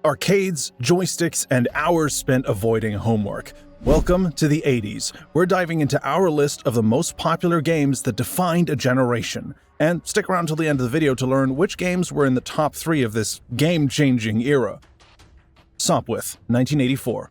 Arcades, joysticks, and hours spent avoiding homework. Welcome to the 80s. We're diving into our list of the most popular games that defined a generation. And stick around till the end of the video to learn which games were in the top 3 of this game-changing era. Sopwith, 1984.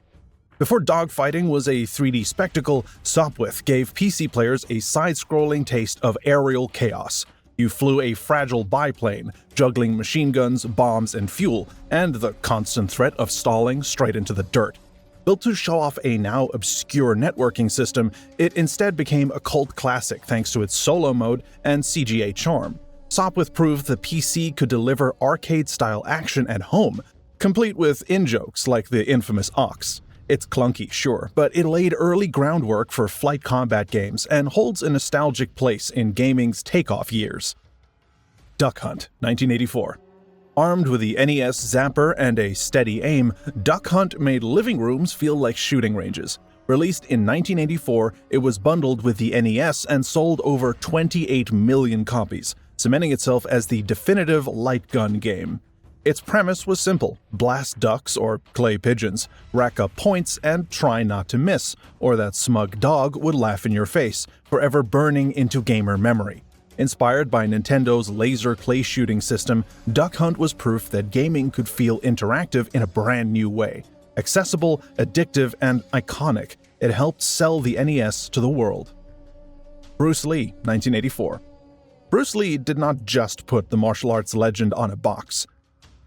Before dogfighting was a 3D spectacle, Sopwith gave PC players a side-scrolling taste of aerial chaos. You flew a fragile biplane, juggling machine guns, bombs, and fuel, and the constant threat of stalling straight into the dirt. Built to show off a now obscure networking system, it instead became a cult classic thanks to its solo mode and CGA charm. Sopwith proved the PC could deliver arcade-style action at home, complete with in-jokes like the infamous Ox. It's clunky, sure, but it laid early groundwork for flight combat games and holds a nostalgic place in gaming's takeoff years. Duck Hunt, 1984. Armed with the NES Zapper and a steady aim, Duck Hunt made living rooms feel like shooting ranges. Released in 1984, it was bundled with the NES and sold over 28 million copies, cementing itself as the definitive light gun game. Its premise was simple: blast ducks or clay pigeons, rack up points, and try not to miss, or that smug dog would laugh in your face, forever burning into gamer memory. Inspired by Nintendo's laser clay shooting system, Duck Hunt was proof that gaming could feel interactive in a brand new way. Accessible, addictive, and iconic, it helped sell the NES to the world. Bruce Lee, 1984. Bruce Lee did not just put the martial arts legend on a box.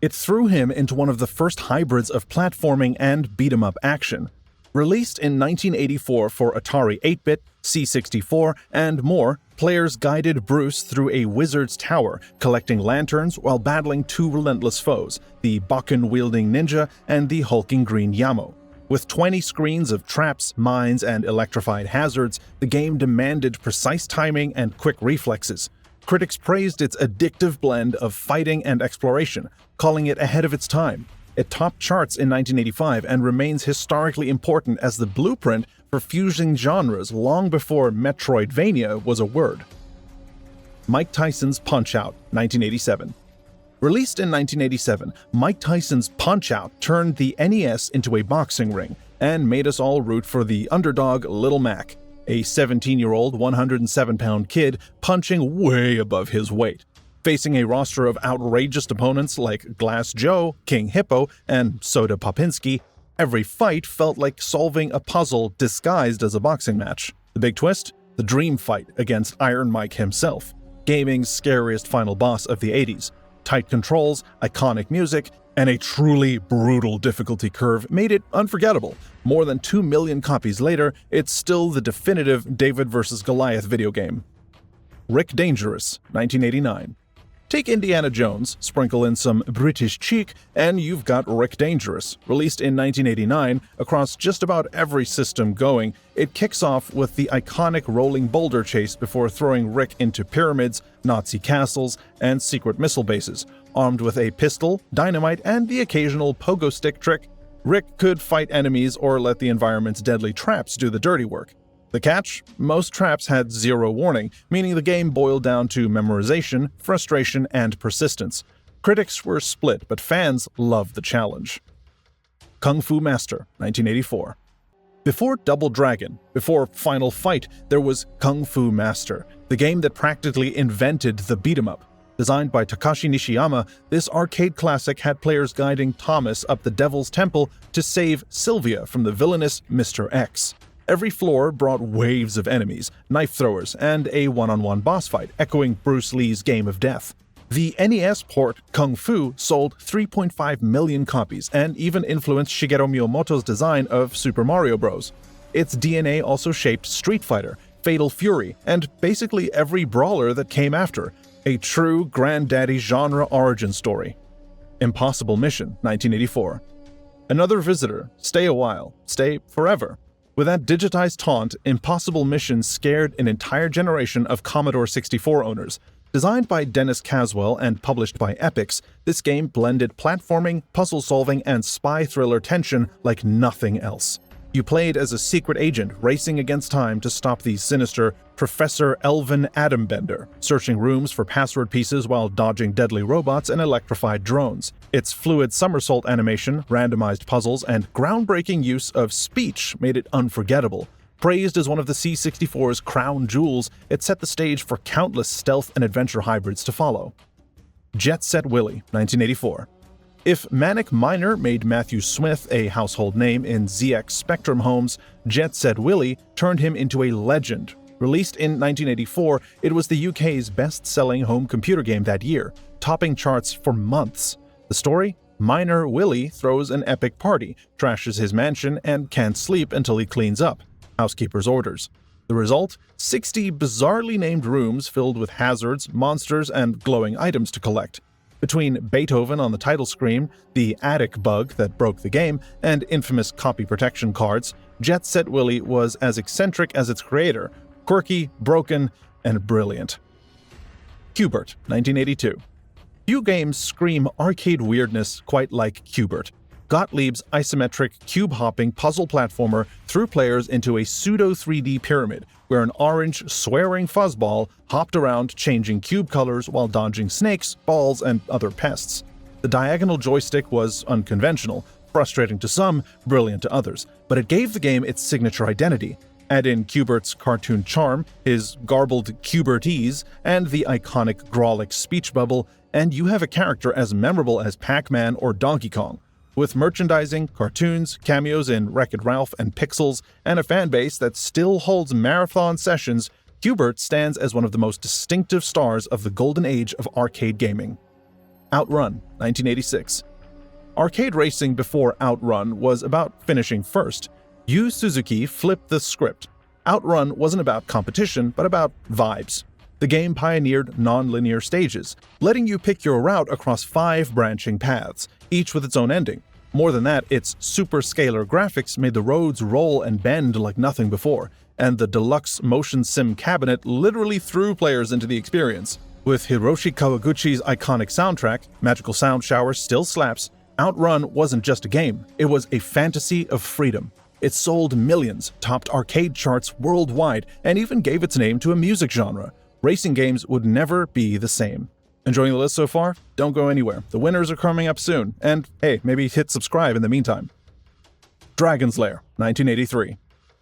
It threw him into one of the first hybrids of platforming and beat-em-up action. Released in 1984 for Atari 8-bit, C64, and more, players guided Bruce through a wizard's tower, collecting lanterns while battling two relentless foes, the Bakken-wielding ninja and the hulking green Yamo. With 20 screens of traps, mines, and electrified hazards, the game demanded precise timing and quick reflexes. Critics praised its addictive blend of fighting and exploration, calling it ahead of its time. It topped charts in 1985 and remains historically important as the blueprint for fusing genres long before Metroidvania was a word. Mike Tyson's Punch-Out! 1987. Released in 1987, Mike Tyson's Punch-Out! Turned the NES into a boxing ring and made us all root for the underdog Little Mac, a 17-year-old, 107-pound kid punching way above his weight. Facing a roster of outrageous opponents like Glass Joe, King Hippo, and Soda Popinski, every fight felt like solving a puzzle disguised as a boxing match. The big twist? The dream fight against Iron Mike himself, gaming's scariest final boss of the 80s. Tight controls, iconic music, and a truly brutal difficulty curve made it unforgettable. More than 2 million copies later, it's still the definitive David vs. Goliath video game. Rick Dangerous, 1989. Take Indiana Jones, sprinkle in some British cheek, and you've got Rick Dangerous. Released in 1989, across just about every system going, it kicks off with the iconic rolling boulder chase before throwing Rick into pyramids, Nazi castles, and secret missile bases. Armed with a pistol, dynamite, and the occasional pogo stick trick, Rick could fight enemies or let the environment's deadly traps do the dirty work. The catch? Most traps had zero warning, meaning the game boiled down to memorization, frustration, and persistence. Critics were split, but fans loved the challenge. Kung Fu Master, 1984. Before Double Dragon, before Final Fight, there was Kung Fu Master, the game that practically invented the beat-em-up. Designed by Takashi Nishiyama, this arcade classic had players guiding Thomas up the Devil's Temple to save Sylvia from the villainous Mr. X. Every floor brought waves of enemies, knife throwers, and a one-on-one boss fight, echoing Bruce Lee's Game of Death. The NES port Kung Fu sold 3.5 million copies and even influenced Shigeru Miyamoto's design of Super Mario Bros. Its DNA also shaped Street Fighter, Fatal Fury, and basically every brawler that came after. A true granddaddy genre origin story. Impossible Mission, 1984. Another visitor, stay a while, stay forever. With that digitized taunt, Impossible Mission scared an entire generation of Commodore 64 owners. Designed by Dennis Caswell and published by Epix, this game blended platforming, puzzle-solving, and spy thriller tension like nothing else. You played as a secret agent racing against time to stop the sinister Professor Elvin Atombender, searching rooms for password pieces while dodging deadly robots and electrified drones. Its fluid somersault animation, randomized puzzles, and groundbreaking use of speech made it unforgettable. Praised as one of the C64's crown jewels, it set the stage for countless stealth and adventure hybrids to follow. Set Willy, 1984. If Maniac Mansion made Matthew Smith a household name in ZX Spectrum homes, Set Willy turned him into a legend. Released in 1984, it was the UK's best-selling home computer game that year, topping charts for months. The story? Miner Willy throws an epic party, trashes his mansion, and can't sleep until he cleans up. Housekeeper's orders. The result? 60 bizarrely named rooms filled with hazards, monsters, and glowing items to collect. Between Beethoven on the title screen, the attic bug that broke the game, and infamous copy protection cards, Set Willy was as eccentric as its creator, quirky, broken, and brilliant. Q*bert, 1982. Few games scream arcade weirdness quite like Q*bert. Gottlieb's isometric cube-hopping puzzle platformer threw players into a pseudo-3D pyramid, where an orange, swearing fuzzball hopped around changing cube colors while dodging snakes, balls, and other pests. The diagonal joystick was unconventional, frustrating to some, brilliant to others, but it gave the game its signature identity. Add in Q*bert's cartoon charm, his garbled Q*bertese, and the iconic Grawlic speech bubble, and you have a character as memorable as Pac-Man or Donkey Kong. With merchandising, cartoons, cameos in Wreck-It Ralph and Pixels, and a fanbase that still holds marathon sessions, Q*bert stands as one of the most distinctive stars of the golden age of arcade gaming. Outrun, 1986. Arcade racing before Outrun was about finishing first. Yu Suzuki flipped the script. Outrun wasn't about competition, but about vibes. The game pioneered non-linear stages, letting you pick your route across 5 branching paths, each with its own ending. More than that, its super-scalar graphics made the roads roll and bend like nothing before, and the deluxe motion sim cabinet literally threw players into the experience. With Hiroshi Kawaguchi's iconic soundtrack, Magical Sound Shower still slaps, Outrun wasn't just a game, it was a fantasy of freedom. It sold millions, topped arcade charts worldwide, and even gave its name to a music genre. Racing games would never be the same. Enjoying the list so far? Don't go anywhere. The winners are coming up soon, and hey, maybe hit subscribe in the meantime. Dragon's Lair, 1983.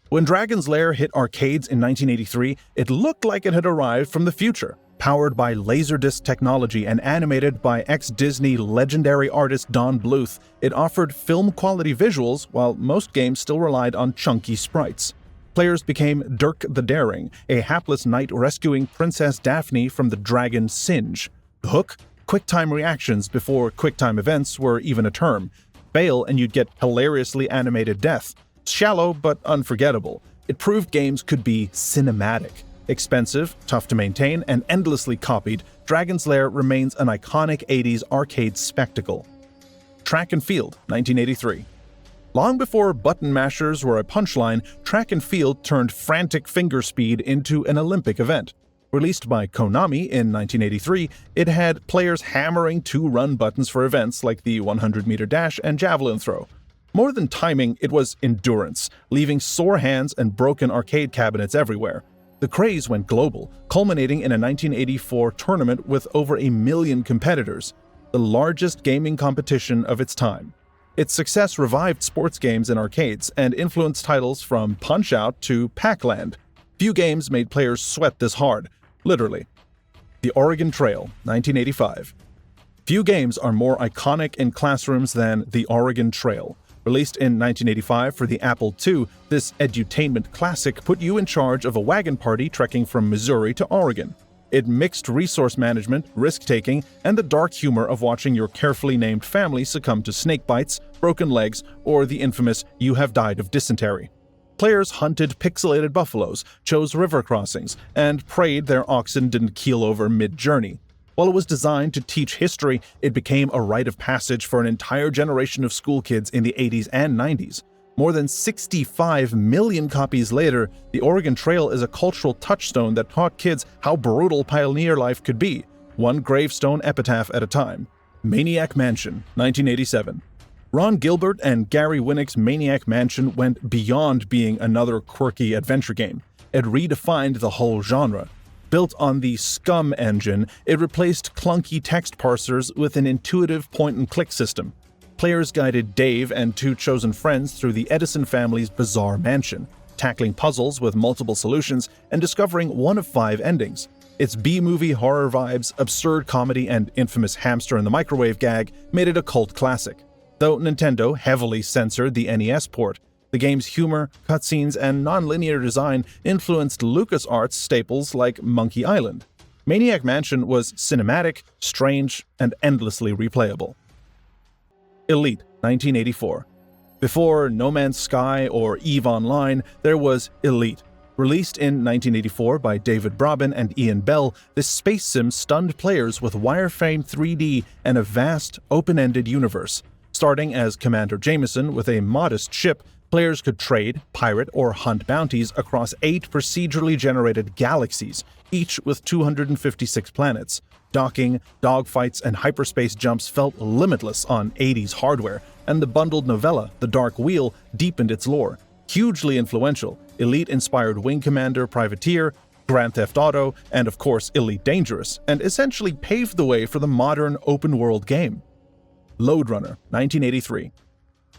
When Dragon's Lair hit arcades in 1983, it looked like it had arrived from the future. Powered by Laserdisc technology and animated by ex-Disney legendary artist Don Bluth, it offered film-quality visuals while most games still relied on chunky sprites. Players became Dirk the Daring, a hapless knight rescuing Princess Daphne from the dragon Singe. The hook? QuickTime reactions before QuickTime events were even a term. Fail and you'd get hilariously animated death. Shallow but unforgettable. It proved games could be cinematic. Expensive, tough to maintain, and endlessly copied, Dragon's Lair remains an iconic 80s arcade spectacle. Track and Field, 1983. Long before button mashers were a punchline, Track and Field turned frantic finger speed into an Olympic event. Released by Konami in 1983, it had players hammering 2-run buttons for events like the 100-meter dash and javelin throw. More than timing, it was endurance, leaving sore hands and broken arcade cabinets everywhere. The craze went global, culminating in a 1984 tournament with over 1 million competitors, the largest gaming competition of its time. Its success revived sports games in arcades and influenced titles from Punch-Out to Pac-Land. Few games made players sweat this hard, literally. The Oregon Trail, 1985. Few games are more iconic in classrooms than The Oregon Trail. Released in 1985 for the Apple II, this edutainment classic put you in charge of a wagon party trekking from Missouri to Oregon. It mixed resource management, risk-taking, and the dark humor of watching your carefully named family succumb to snake bites, broken legs, or the infamous "you have died of dysentery." Players hunted pixelated buffaloes, chose river crossings, and prayed their oxen didn't keel over mid-journey. While it was designed to teach history, it became a rite of passage for an entire generation of school kids in the 80s and 90s. More than 65 million copies later, the Oregon Trail is a cultural touchstone that taught kids how brutal pioneer life could be, one gravestone epitaph at a time. Maniac Mansion, 1987. Ron Gilbert and Gary Winnick's Maniac Mansion went beyond being another quirky adventure game. It redefined the whole genre. Built on the Scum engine, it replaced clunky text parsers with an intuitive point-and-click system. Players guided Dave and two chosen friends through the Edison family's bizarre mansion, tackling puzzles with multiple solutions and discovering one of 5 endings. Its B-movie horror vibes, absurd comedy, and infamous hamster in the microwave gag made it a cult classic. Though Nintendo heavily censored the NES port, the game's humor, cutscenes, and non-linear design influenced LucasArts staples like Monkey Island. Maniac Mansion was cinematic, strange, and endlessly replayable. Elite, 1984. Before No Man's Sky or EVE Online, there was Elite. Released in 1984 by David Braben and Ian Bell, this space sim stunned players with wireframe 3D and a vast, open-ended universe. Starting as Commander Jameson with a modest ship, players could trade, pirate, or hunt bounties across 8 procedurally generated galaxies, each with 256 planets. Docking, dogfights, and hyperspace jumps felt limitless on 80s hardware, and the bundled novella, The Dark Wheel, deepened its lore. Hugely influential, Elite inspired Wing Commander, Privateer, Grand Theft Auto, and of course Elite Dangerous, and essentially paved the way for the modern open-world game. Lode Runner, 1983.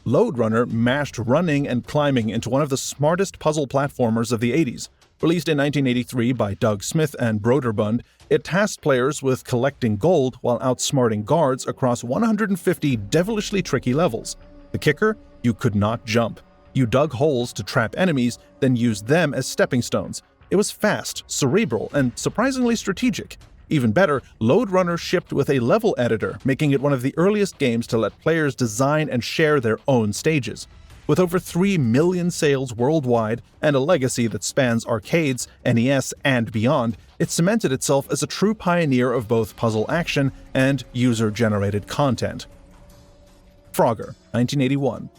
Lode Runner mashed running and climbing into one of the smartest puzzle platformers of the 80s. Released in 1983 by Doug Smith and Broderbund, it tasked players with collecting gold while outsmarting guards across 150 devilishly tricky levels. The kicker? You could not jump. You dug holes to trap enemies, then used them as stepping stones. It was fast, cerebral, and surprisingly strategic. Even better, Lode Runner shipped with a level editor, making it one of the earliest games to let players design and share their own stages. With over 3 million sales worldwide and a legacy that spans arcades, NES, and beyond, it cemented itself as a true pioneer of both puzzle action and user-generated content. Frogger, 1981.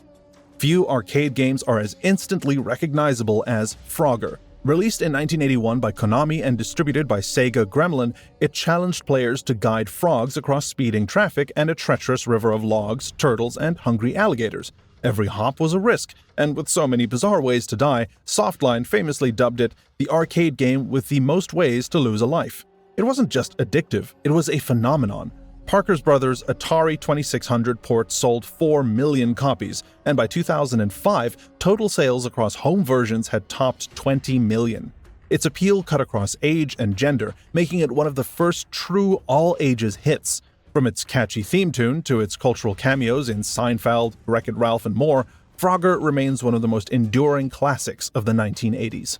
Few arcade games are as instantly recognizable as Frogger. Released in 1981 by Konami and distributed by Sega Gremlin, it challenged players to guide frogs across speeding traffic and a treacherous river of logs, turtles, and hungry alligators. Every hop was a risk, and with so many bizarre ways to die, Softline famously dubbed it the arcade game with the most ways to lose a life. It wasn't just addictive, it was a phenomenon. Parker's Brothers' Atari 2600 port sold 4 million copies, and by 2005, total sales across home versions had topped 20 million. Its appeal cut across age and gender, making it one of the first true all-ages hits. From its catchy theme tune to its cultural cameos in Seinfeld, Wreck-It Ralph, and more, Frogger remains one of the most enduring classics of the 1980s.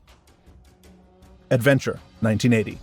Adventure, 1980.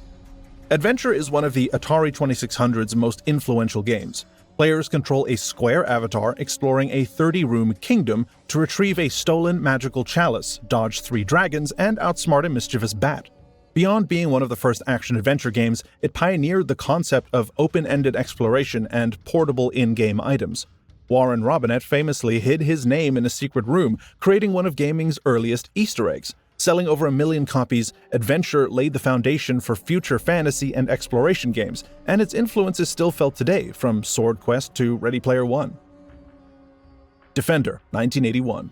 Adventure is one of the Atari 2600's most influential games. Players control a square avatar exploring a 30-room kingdom to retrieve a stolen magical chalice, dodge 3 dragons, and outsmart a mischievous bat. Beyond being one of the first action-adventure games, it pioneered the concept of open-ended exploration and portable in-game items. Warren Robinett famously hid his name in a secret room, creating one of gaming's earliest Easter eggs. Selling over 1 million copies, Adventure laid the foundation for future fantasy and exploration games, and its influence is still felt today, from Sword Quest to Ready Player One. Defender, 1981.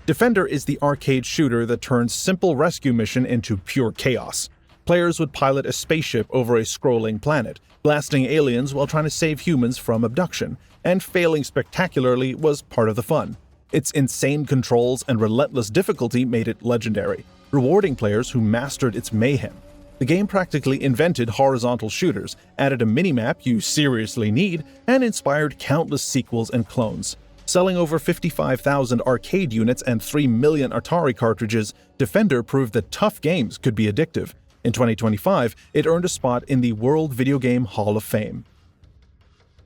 Defender is the arcade shooter that turns simple rescue mission into pure chaos. Players would pilot a spaceship over a scrolling planet, blasting aliens while trying to save humans from abduction, and failing spectacularly was part of the fun. Its insane controls and relentless difficulty made it legendary, rewarding players who mastered its mayhem. The game practically invented horizontal shooters, added a minimap you seriously need, and inspired countless sequels and clones. Selling over 55,000 arcade units and 3 million Atari cartridges, Defender proved that tough games could be addictive. In 2025, it earned a spot in the World Video Game Hall of Fame.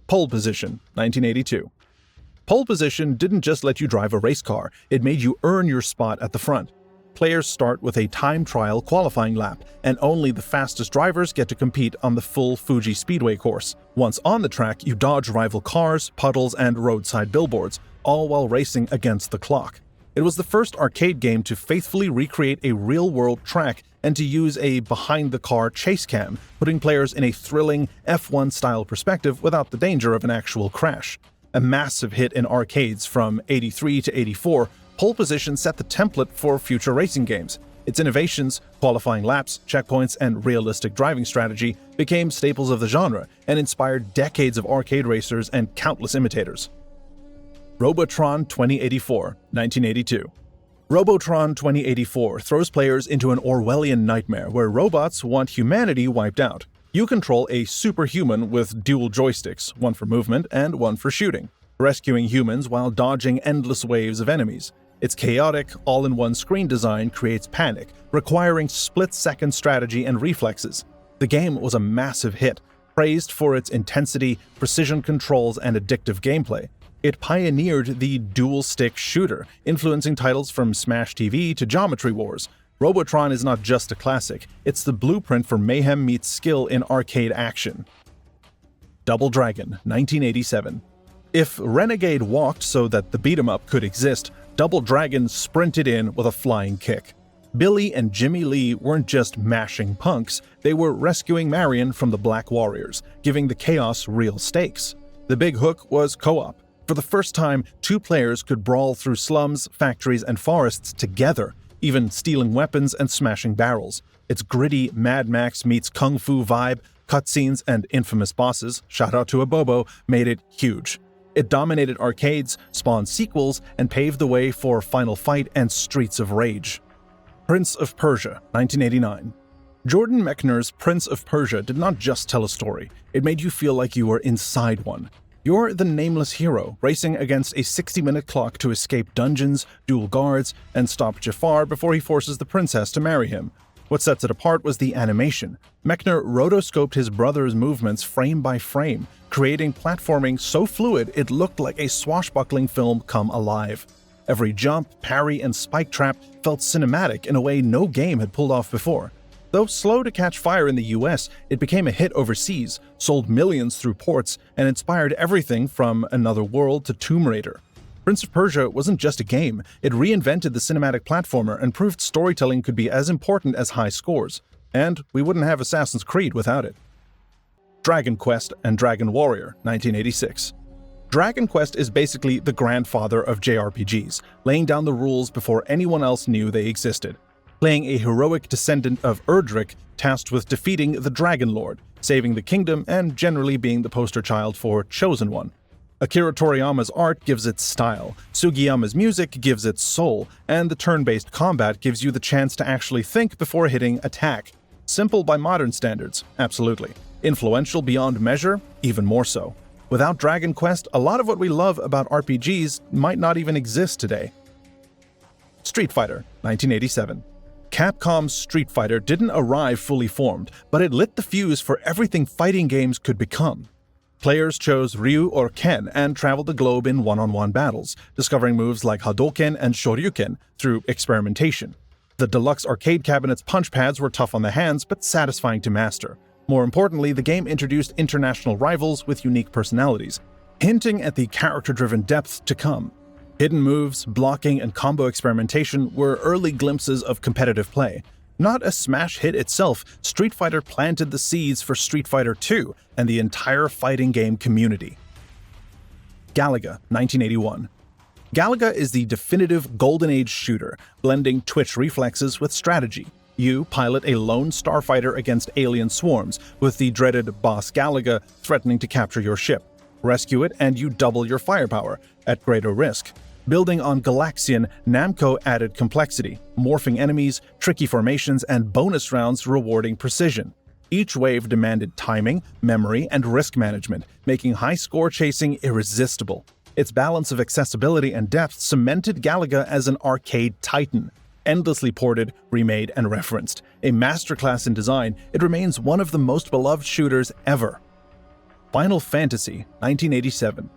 Pole Position, 1982. Pole Position didn't just let you drive a race car, it made you earn your spot at the front. Players start with a time trial qualifying lap, and only the fastest drivers get to compete on the full Fuji Speedway course. Once on the track, you dodge rival cars, puddles, and roadside billboards, all while racing against the clock. It was the first arcade game to faithfully recreate a real-world track and to use a behind-the-car chase cam, putting players in a thrilling F1-style perspective without the danger of an actual crash. A massive hit in arcades from '83 to '84, Pole Position set the template for future racing games. Its innovations, qualifying laps, checkpoints, and realistic driving strategy became staples of the genre and inspired decades of arcade racers and countless imitators. Robotron 2084, 1982. Robotron 2084 throws players into an Orwellian nightmare where robots want humanity wiped out. You control a superhuman with dual joysticks, one for movement and one for shooting, rescuing humans while dodging endless waves of enemies. Its chaotic, all-in-one screen design creates panic, requiring split-second strategy and reflexes. The game was a massive hit, praised for its intensity, precision controls, and addictive gameplay. It pioneered the dual-stick shooter, influencing titles from Smash TV to Geometry Wars. Robotron is not just a classic, it's the blueprint for mayhem meets skill in arcade action. Double Dragon, 1987. If Renegade walked so that the beat-em-up could exist, Double Dragon sprinted in with a flying kick. Billy and Jimmy Lee weren't just mashing punks, they were rescuing Marion from the Black Warriors, giving the chaos real stakes. The big hook was co-op. For the first time, two players could brawl through slums, factories, and forests together, even stealing weapons and smashing barrels. Its gritty Mad Max meets Kung Fu vibe, cutscenes, and infamous bosses, shout out to Abobo, made it huge. It dominated arcades, spawned sequels, and paved the way for Final Fight and Streets of Rage. Prince of Persia, 1989. Jordan Mechner's Prince of Persia did not just tell a story, it made you feel like you were inside one. You're the nameless hero, racing against a 60-minute clock to escape dungeons, duel guards, and stop Jafar before he forces the princess to marry him. What sets it apart was the animation. Mechner rotoscoped his brother's movements frame by frame, creating platforming so fluid it looked like a swashbuckling film come alive. Every jump, parry, and spike trap felt cinematic in a way no game had pulled off before. Though slow to catch fire in the US, it became a hit overseas, sold millions through ports, and inspired everything from Another World to Tomb Raider. Prince of Persia wasn't just a game, it reinvented the cinematic platformer and proved storytelling could be as important as high scores. And we wouldn't have Assassin's Creed without it. Dragon Quest and Dragon Warrior, 1986. Dragon Quest is basically the grandfather of JRPGs, laying down the rules before anyone else knew they existed. Playing a heroic descendant of Erdrick tasked with defeating the Dragon Lord, saving the kingdom, and generally being the poster child for Chosen One. Akira Toriyama's art gives it style, Sugiyama's music gives it soul, and the turn-based combat gives you the chance to actually think before hitting attack. Simple by modern standards, absolutely. Influential beyond measure, even more so. Without Dragon Quest, a lot of what we love about RPGs might not even exist today. Street Fighter, 1987. Capcom's Street Fighter didn't arrive fully formed, but it lit the fuse for everything fighting games could become. Players chose Ryu or Ken and traveled the globe in one-on-one battles, discovering moves like Hadouken and Shoryuken through experimentation. The deluxe arcade cabinet's punch pads were tough on the hands but satisfying to master. More importantly, the game introduced international rivals with unique personalities, hinting at the character-driven depth to come. Hidden moves, blocking, and combo experimentation were early glimpses of competitive play. Not a smash hit itself, Street Fighter planted the seeds for Street Fighter II and the entire fighting game community. Galaga, 1981. Galaga is the definitive Golden Age shooter, blending twitch reflexes with strategy. You pilot a lone starfighter against alien swarms, with the dreaded Boss Galaga threatening to capture your ship. Rescue it and you double your firepower, at greater risk. Building on Galaxian, Namco added complexity, morphing enemies, tricky formations, and bonus rounds rewarding precision. Each wave demanded timing, memory, and risk management, making high-score chasing irresistible. Its balance of accessibility and depth cemented Galaga as an arcade titan. Endlessly ported, remade, and referenced. A masterclass in design, it remains one of the most beloved shooters ever. Final Fantasy, 1987.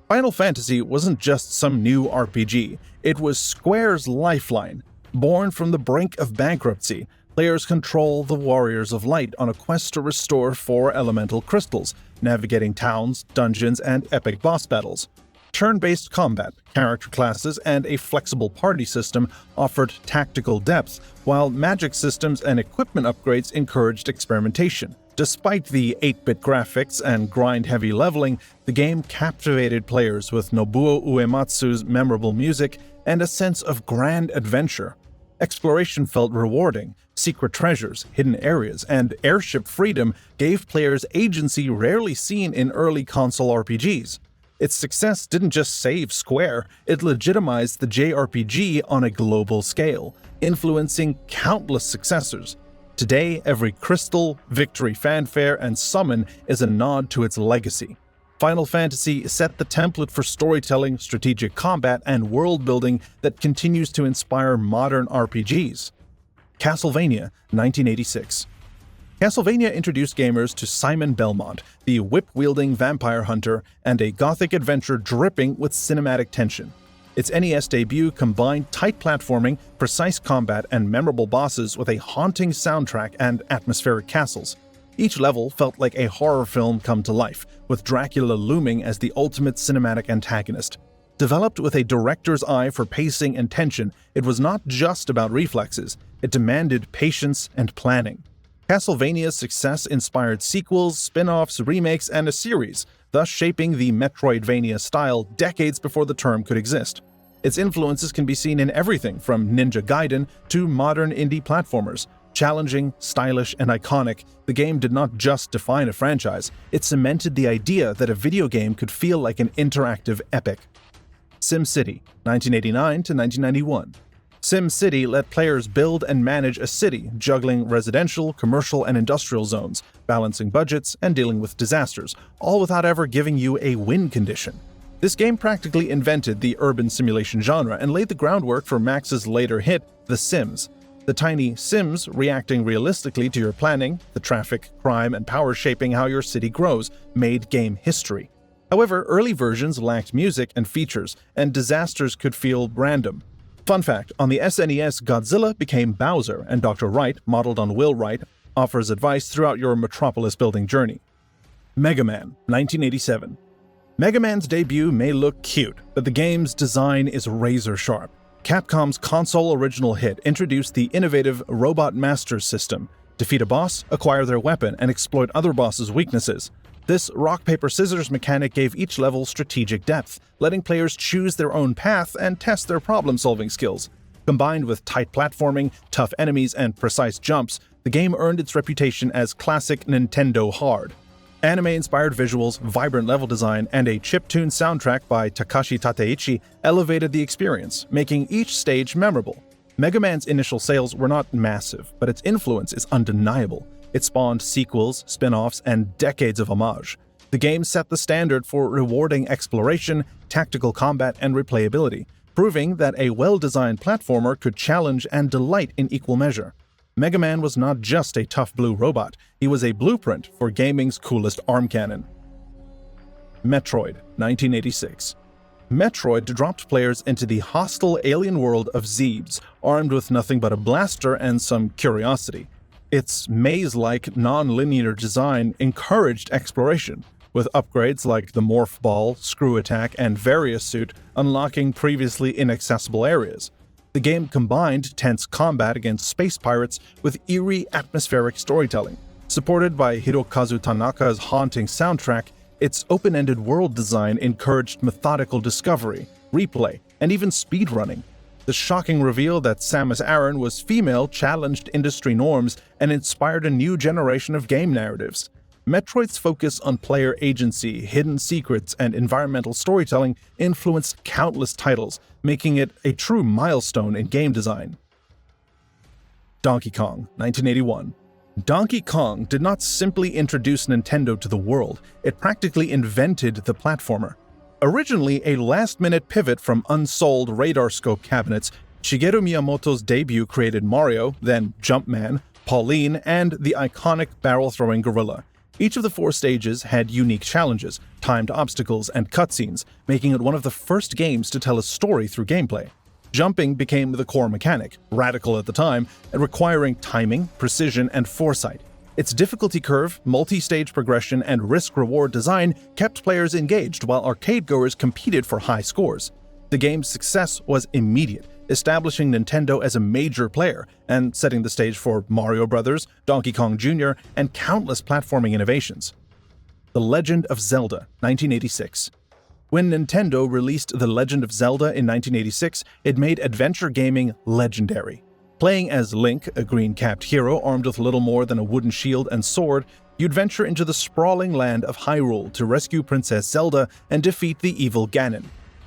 Final Fantasy wasn't just some new RPG, it was Square's lifeline. Born from the brink of bankruptcy, players control the Warriors of Light on a quest to restore 4 elemental crystals, navigating towns, dungeons, and epic boss battles. Turn-based combat, character classes, and a flexible party system offered tactical depth, while magic systems and equipment upgrades encouraged experimentation. Despite the 8-bit graphics and grind-heavy leveling, the game captivated players with Nobuo Uematsu's memorable music and a sense of grand adventure. Exploration felt rewarding. Secret treasures, hidden areas, and airship freedom gave players agency rarely seen in early console RPGs. Its success didn't just save Square, it legitimized the JRPG on a global scale, influencing countless successors. Today, every crystal, victory fanfare, and summon is a nod to its legacy. Final Fantasy set the template for storytelling, strategic combat, and world-building that continues to inspire modern RPGs. Castlevania, 1986. Castlevania introduced gamers to Simon Belmont, the whip-wielding vampire hunter, and a gothic adventure dripping with cinematic tension. Its NES debut combined tight platforming, precise combat, and memorable bosses with a haunting soundtrack and atmospheric castles. Each level felt like a horror film come to life, with Dracula looming as the ultimate cinematic antagonist. Developed with a director's eye for pacing and tension, it was not just about reflexes, it demanded patience and planning. Castlevania's success inspired sequels, spin-offs, remakes, and a series, thus shaping the Metroidvania style decades before the term could exist. Its influences can be seen in everything from Ninja Gaiden to modern indie platformers. Challenging, stylish, and iconic, the game did not just define a franchise, it cemented the idea that a video game could feel like an interactive epic. SimCity, 1989 to 1991. SimCity let players build and manage a city, juggling residential, commercial, and industrial zones, balancing budgets, and dealing with disasters, all without ever giving you a win condition. This game practically invented the urban simulation genre and laid the groundwork for Max's later hit, The Sims. The tiny Sims reacting realistically to your planning, the traffic, crime, and power shaping how your city grows, made game history. However, early versions lacked music and features, and disasters could feel random. Fun fact, on the SNES, Godzilla became Bowser, and Dr. Wright, modeled on Will Wright, offers advice throughout your Metropolis building journey. Mega Man, 1987. Mega Man's debut may look cute, but the game's design is razor-sharp. Capcom's console original hit introduced the innovative Robot Master system. Defeat a boss, acquire their weapon, and exploit other bosses' weaknesses. This rock-paper-scissors mechanic gave each level strategic depth, letting players choose their own path and test their problem-solving skills. Combined with tight platforming, tough enemies, and precise jumps, the game earned its reputation as classic Nintendo hard. Anime-inspired visuals, vibrant level design, and a chiptune soundtrack by Takashi Tateichi elevated the experience, making each stage memorable. Mega Man's initial sales were not massive, but its influence is undeniable. It spawned sequels, spin-offs, and decades of homage. The game set the standard for rewarding exploration, tactical combat, and replayability, proving that a well-designed platformer could challenge and delight in equal measure. Mega Man was not just a tough blue robot, he was a blueprint for gaming's coolest arm cannon. Metroid, 1986. Metroid dropped players into the hostile alien world of Zebes, armed with nothing but a blaster and some curiosity. Its maze-like, non-linear design encouraged exploration, with upgrades like the Morph Ball, Screw Attack, and Various Suit unlocking previously inaccessible areas. The game combined tense combat against space pirates with eerie atmospheric storytelling. Supported by Hirokazu Tanaka's haunting soundtrack, its open-ended world design encouraged methodical discovery, replay, and even speedrunning. The shocking reveal that Samus Aran was female challenged industry norms and inspired a new generation of game narratives. Metroid's focus on player agency, hidden secrets, and environmental storytelling influenced countless titles, making it a true milestone in game design. Donkey Kong, 1981. Donkey Kong did not simply introduce Nintendo to the world, it practically invented the platformer. Originally a last-minute pivot from unsold radar scope cabinets, Shigeru Miyamoto's debut created Mario, then Jumpman, Pauline, and the iconic barrel-throwing gorilla. Each of the 4 stages had unique challenges, timed obstacles, and cutscenes, making it one of the first games to tell a story through gameplay. Jumping became the core mechanic, radical at the time, and requiring timing, precision, and foresight. Its difficulty curve, multi-stage progression, and risk-reward design kept players engaged while arcade-goers competed for high scores. The game's success was immediate, establishing Nintendo as a major player and setting the stage for Mario Bros., Donkey Kong Jr., and countless platforming innovations. The Legend of Zelda, 1986. When Nintendo released The Legend of Zelda in 1986, it made adventure gaming legendary. Playing as Link, a green-capped hero armed with little more than a wooden shield and sword, you'd venture into the sprawling land of Hyrule to rescue Princess Zelda and defeat the evil Ganon.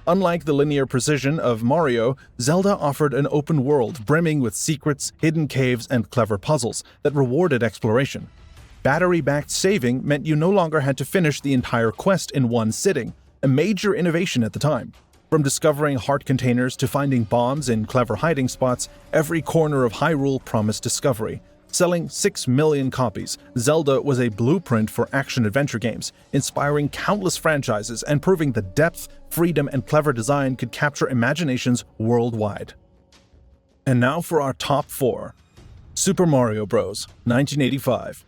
Unlike the linear precision of Mario, Zelda offered an open world brimming with secrets, hidden caves, and clever puzzles that rewarded exploration. Battery-backed saving meant you no longer had to finish the entire quest in one sitting, a major innovation at the time. From discovering heart containers to finding bombs in clever hiding spots, every corner of Hyrule promised discovery. Selling 6 million copies, Zelda was a blueprint for action-adventure games, inspiring countless franchises and proving the depth, freedom, and clever design could capture imaginations worldwide. And now for our top 4. Super Mario Bros. 1985.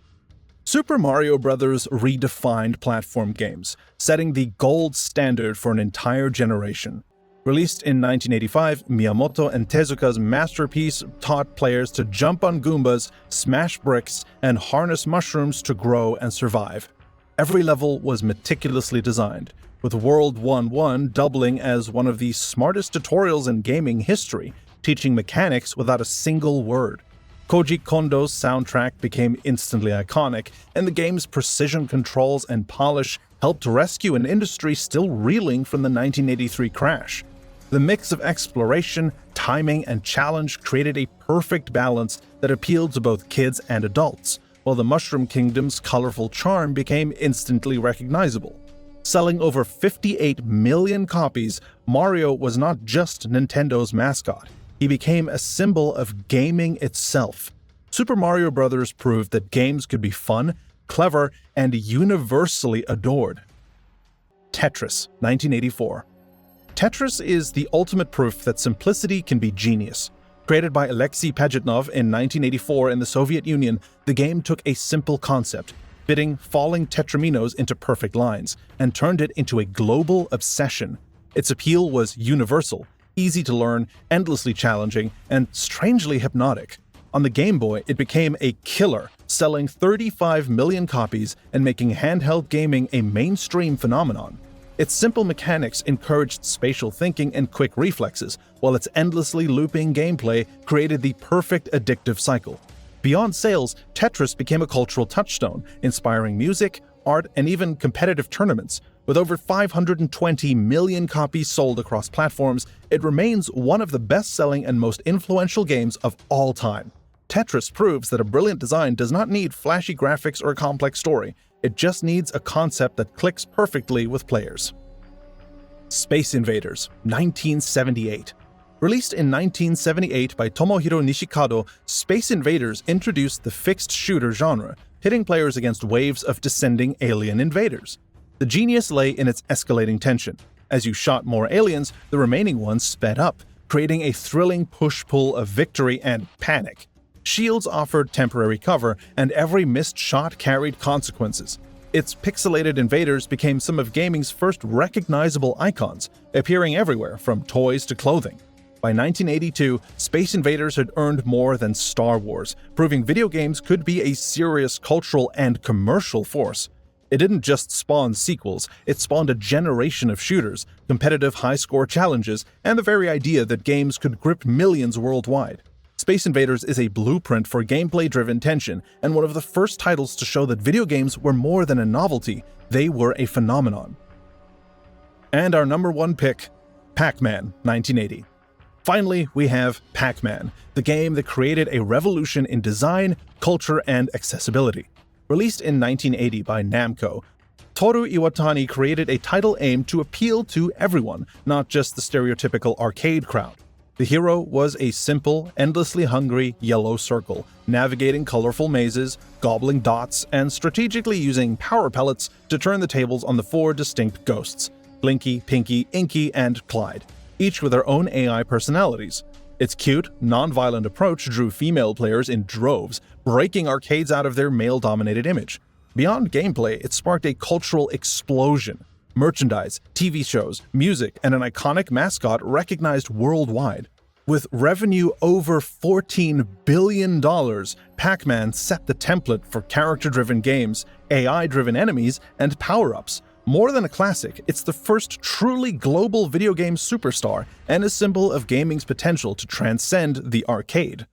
Super Mario Bros. Redefined platform games, setting the gold standard for an entire generation. Released in 1985, Miyamoto and Tezuka's masterpiece taught players to jump on Goombas, smash bricks, and harness mushrooms to grow and survive. Every level was meticulously designed, with World 1-1 doubling as one of the smartest tutorials in gaming history, teaching mechanics without a single word. Koji Kondo's soundtrack became instantly iconic, and the game's precision controls and polish helped rescue an industry still reeling from the 1983 crash. The mix of exploration, timing, and challenge created a perfect balance that appealed to both kids and adults, while the Mushroom Kingdom's colorful charm became instantly recognizable. Selling over 58 million copies, Mario was not just Nintendo's mascot. He became a symbol of gaming itself. Super Mario Bros. Proved that games could be fun, clever, and universally adored. Tetris, 1984. Tetris is the ultimate proof that simplicity can be genius. Created by Alexei Pajitnov in 1984 in the Soviet Union, the game took a simple concept, fitting falling tetraminos into perfect lines, and turned it into a global obsession. Its appeal was universal, easy to learn, endlessly challenging, and strangely hypnotic. On the Game Boy, it became a killer, selling 35 million copies and making handheld gaming a mainstream phenomenon. Its simple mechanics encouraged spatial thinking and quick reflexes, while its endlessly looping gameplay created the perfect addictive cycle. Beyond sales, Tetris became a cultural touchstone, inspiring music, art, and even competitive tournaments. With over 520 million copies sold across platforms, it remains one of the best-selling and most influential games of all time. Tetris proves that a brilliant design does not need flashy graphics or a complex story. It just needs a concept that clicks perfectly with players. Space Invaders, 1978. Released in 1978 by Tomohiro Nishikado, Space Invaders introduced the fixed shooter genre, pitting players against waves of descending alien invaders. The genius lay in its escalating tension. As you shot more aliens, the remaining ones sped up, creating a thrilling push-pull of victory and panic. Shields offered temporary cover, and every missed shot carried consequences. Its pixelated invaders became some of gaming's first recognizable icons, appearing everywhere from toys to clothing. By 1982, Space Invaders had earned more than Star Wars, proving video games could be a serious cultural and commercial force. It didn't just spawn sequels, it spawned a generation of shooters, competitive high-score challenges, and the very idea that games could grip millions worldwide. Space Invaders is a blueprint for gameplay-driven tension, and one of the first titles to show that video games were more than a novelty, they were a phenomenon. And our number 1 pick, Pac-Man, 1980. Finally, we have Pac-Man, the game that created a revolution in design, culture, and accessibility. Released in 1980 by Namco, Toru Iwatani created a title aimed to appeal to everyone, not just the stereotypical arcade crowd. The hero was a simple, endlessly hungry yellow circle, navigating colorful mazes, gobbling dots, and strategically using power pellets to turn the tables on the 4 distinct ghosts: Blinky, Pinky, Inky, and Clyde, each with their own AI personalities. Its cute, non-violent approach drew female players in droves, breaking arcades out of their male-dominated image. Beyond gameplay, it sparked a cultural explosion. Merchandise, TV shows, music, and an iconic mascot recognized worldwide. With revenue over $14 billion, Pac-Man set the template for character-driven games, AI-driven enemies, and power-ups. More than a classic, it's the first truly global video game superstar and a symbol of gaming's potential to transcend the arcade.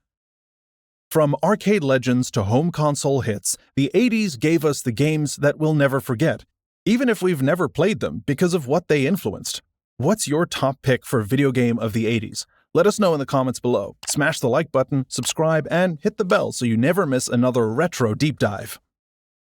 From arcade legends to home console hits, the 80s gave us the games that we'll never forget, even if we've never played them because of what they influenced. What's your top pick for video game of the 80s? Let us know in the comments below. Smash the like button, subscribe, and hit the bell so you never miss another retro deep dive.